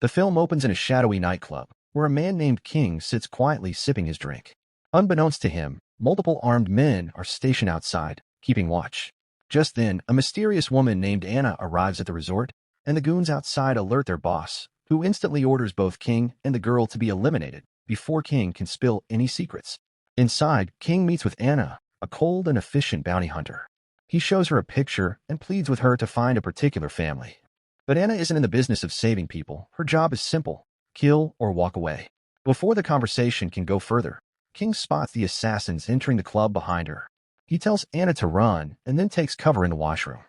The film opens in a shadowy nightclub, where a man named King sits quietly sipping his drink. Unbeknownst to him, multiple armed men are stationed outside, keeping watch. Just then, a mysterious woman named Anna arrives at the resort, and the goons outside alert their boss, who instantly orders both King and the girl to be eliminated before King can spill any secrets. Inside, King meets with Anna, a cold and efficient bounty hunter. He shows her a picture and pleads with her to find a particular family. But Anna isn't in the business of saving people. Her job is simple: kill or walk away. Before the conversation can go further, King spots the assassins entering the club behind her. He tells Anna to run and then takes cover in the washroom.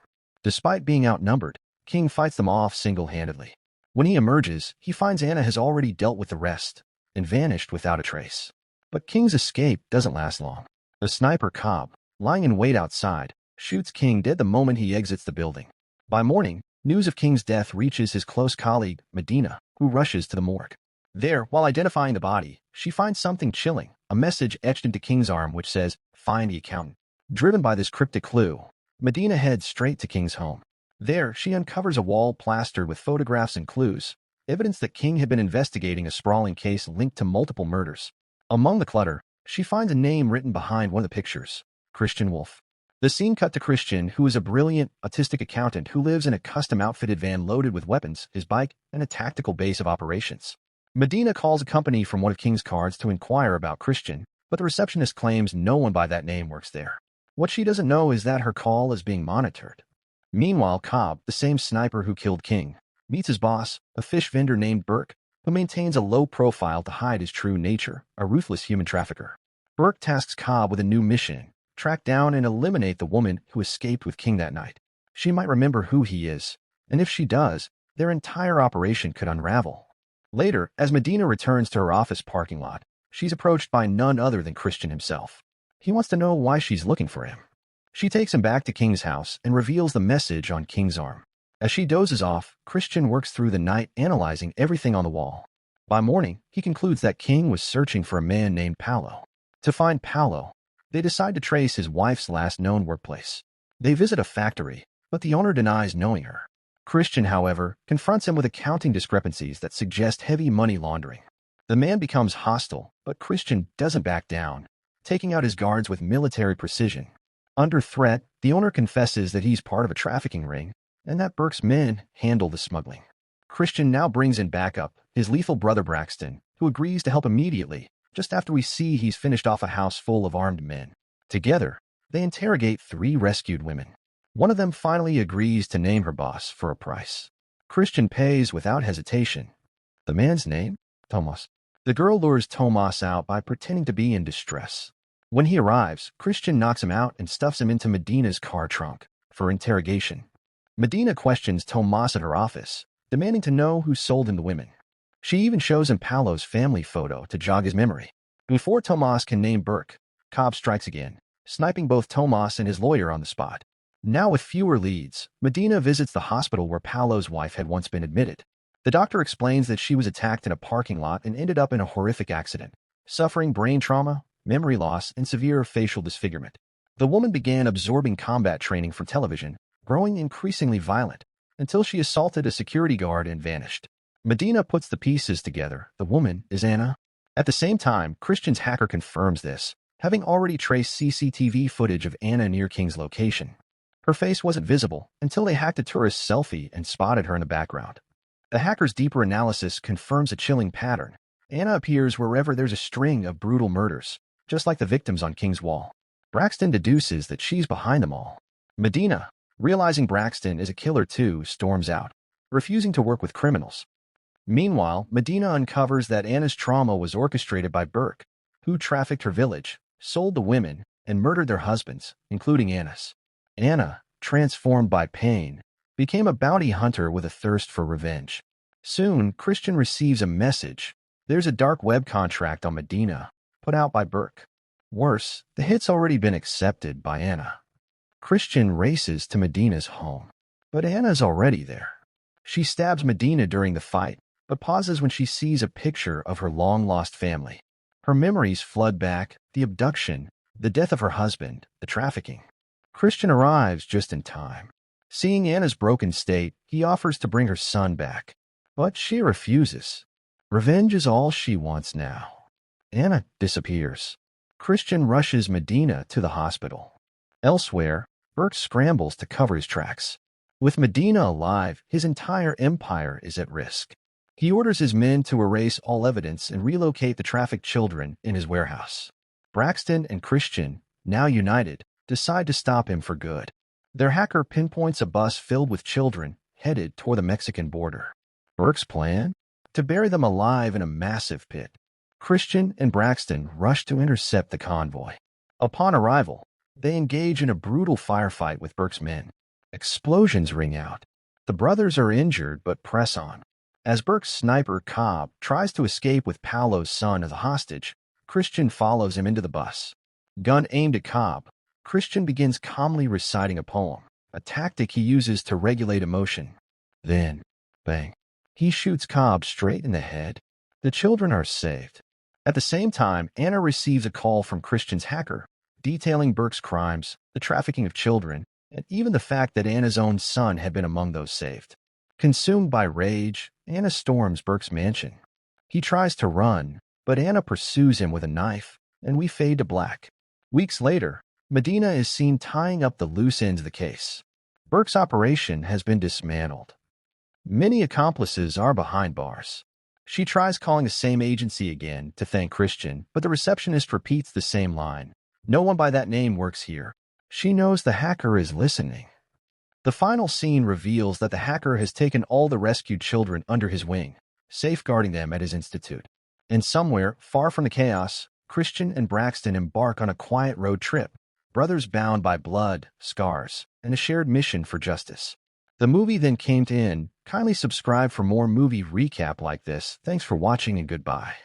Despite being outnumbered, King fights them off single-handedly. When he emerges, he finds Anna has already dealt with the rest and vanished without a trace. But King's escape doesn't last long. A sniper Cobb, lying in wait outside, shoots King dead the moment he exits the building. By morning, news of King's death reaches his close colleague, Medina, who rushes to the morgue. There, while identifying the body, she finds something chilling, a message etched into King's arm which says, "Find the accountant." Driven by this cryptic clue, Medina heads straight to King's home. There, she uncovers a wall plastered with photographs and clues, evidence that King had been investigating a sprawling case linked to multiple murders. Among the clutter, she finds a name written behind one of the pictures: Christian Wolf. The scene cut to Christian, who is a brilliant, autistic accountant who lives in a custom-outfitted van loaded with weapons, his bike, and a tactical base of operations. Medina calls a company from one of King's cards to inquire about Christian, but the receptionist claims no one by that name works there. What she doesn't know is that her call is being monitored. Meanwhile, Cobb, the same sniper who killed King, meets his boss, a fish vendor named Burke, who maintains a low profile to hide his true nature, a ruthless human trafficker. Burke tasks Cobb with a new mission: track down and eliminate the woman who escaped with King that night. She might remember who he is, and if she does, their entire operation could unravel. Later, as Medina returns to her office parking lot, she's approached by none other than Christian himself. He wants to know why she's looking for him. She takes him back to King's house and reveals the message on King's arm. As she dozes off, Christian works through the night analyzing everything on the wall. By morning, he concludes that King was searching for a man named Paolo. To find Paolo, they decide to trace his wife's last known workplace. They visit a factory, but the owner denies knowing her. Christian, however, confronts him with accounting discrepancies that suggest heavy money laundering. The man becomes hostile, but Christian doesn't back down, taking out his guards with military precision. Under threat, the owner confesses that he's part of a trafficking ring and that Burke's men handle the smuggling. Christian now brings in backup, his lethal brother Braxton, who agrees to help immediately, just after we see he's finished off a house full of armed men. Together, they interrogate 3 rescued women. One of them finally agrees to name her boss for a price. Christian pays without hesitation. The man's name? Tomas. The girl lures Tomas out by pretending to be in distress. When he arrives, Christian knocks him out and stuffs him into Medina's car trunk for interrogation. Medina questions Tomas at her office, demanding to know who sold him the women. She even shows him Paolo's family photo to jog his memory. Before Tomas can name Burke, Cobb strikes again, sniping both Tomas and his lawyer on the spot. Now with fewer leads, Medina visits the hospital where Paolo's wife had once been admitted. The doctor explains that she was attacked in a parking lot and ended up in a horrific accident, suffering brain trauma, memory loss, and severe facial disfigurement. The woman began absorbing combat training from television, growing increasingly violent, until she assaulted a security guard and vanished. Medina puts the pieces together. The woman is Anna. At the same time, Christian's hacker confirms this, having already traced CCTV footage of Anna near King's location. Her face wasn't visible until they hacked a tourist selfie and spotted her in the background. The hacker's deeper analysis confirms a chilling pattern. Anna appears wherever there's a string of brutal murders, just like the victims on King's wall. Braxton deduces that she's behind them all. Medina, realizing Braxton is a killer too, storms out, refusing to work with criminals. Meanwhile, Medina uncovers that Anna's trauma was orchestrated by Burke, who trafficked her village, sold the women, and murdered their husbands, including Anna's. Anna, transformed by pain, became a bounty hunter with a thirst for revenge. Soon, Christian receives a message. There's a dark web contract on Medina, put out by Burke. Worse, the hit's already been accepted by Anna. Christian races to Medina's home, but Anna's already there. She stabs Medina during the fight, but pauses when she sees a picture of her long-lost family. Her memories flood back: the abduction, the death of her husband, the trafficking. Christian arrives just in time. Seeing Anna's broken state, he offers to bring her son back. But she refuses. Revenge is all she wants now. Anna disappears. Christian rushes Medina to the hospital. Elsewhere, Burke scrambles to cover his tracks. With Medina alive, his entire empire is at risk. He orders his men to erase all evidence and relocate the trafficked children in his warehouse. Braxton and Christian, now united, decide to stop him for good. Their hacker pinpoints a bus filled with children headed toward the Mexican border. Burke's plan? To bury them alive in a massive pit. Christian and Braxton rush to intercept the convoy. Upon arrival, they engage in a brutal firefight with Burke's men. Explosions ring out. The brothers are injured but press on. As Burke's sniper Cobb tries to escape with Paolo's son as a hostage, Christian follows him into the bus. Gun aimed at Cobb, Christian begins calmly reciting a poem, a tactic he uses to regulate emotion. Then, bang, he shoots Cobb straight in the head. The children are saved. At the same time, Anna receives a call from Christian's hacker, detailing Burke's crimes, the trafficking of children, and even the fact that Anna's own son had been among those saved. Consumed by rage, Anna storms Burke's mansion. He tries to run, but Anna pursues him with a knife, and we fade to black. Weeks later, Medina is seen tying up the loose ends of the case. Burke's operation has been dismantled. Many accomplices are behind bars. She tries calling the same agency again to thank Christian, but the receptionist repeats the same line. No one by that name works here. She knows the hacker is listening. The final scene reveals that the hacker has taken all the rescued children under his wing, safeguarding them at his institute. And somewhere, far from the chaos, Christian and Braxton embark on a quiet road trip, brothers bound by blood, scars, and a shared mission for justice. The movie then came to end. Kindly subscribe for more movie recap like this. Thanks for watching and goodbye.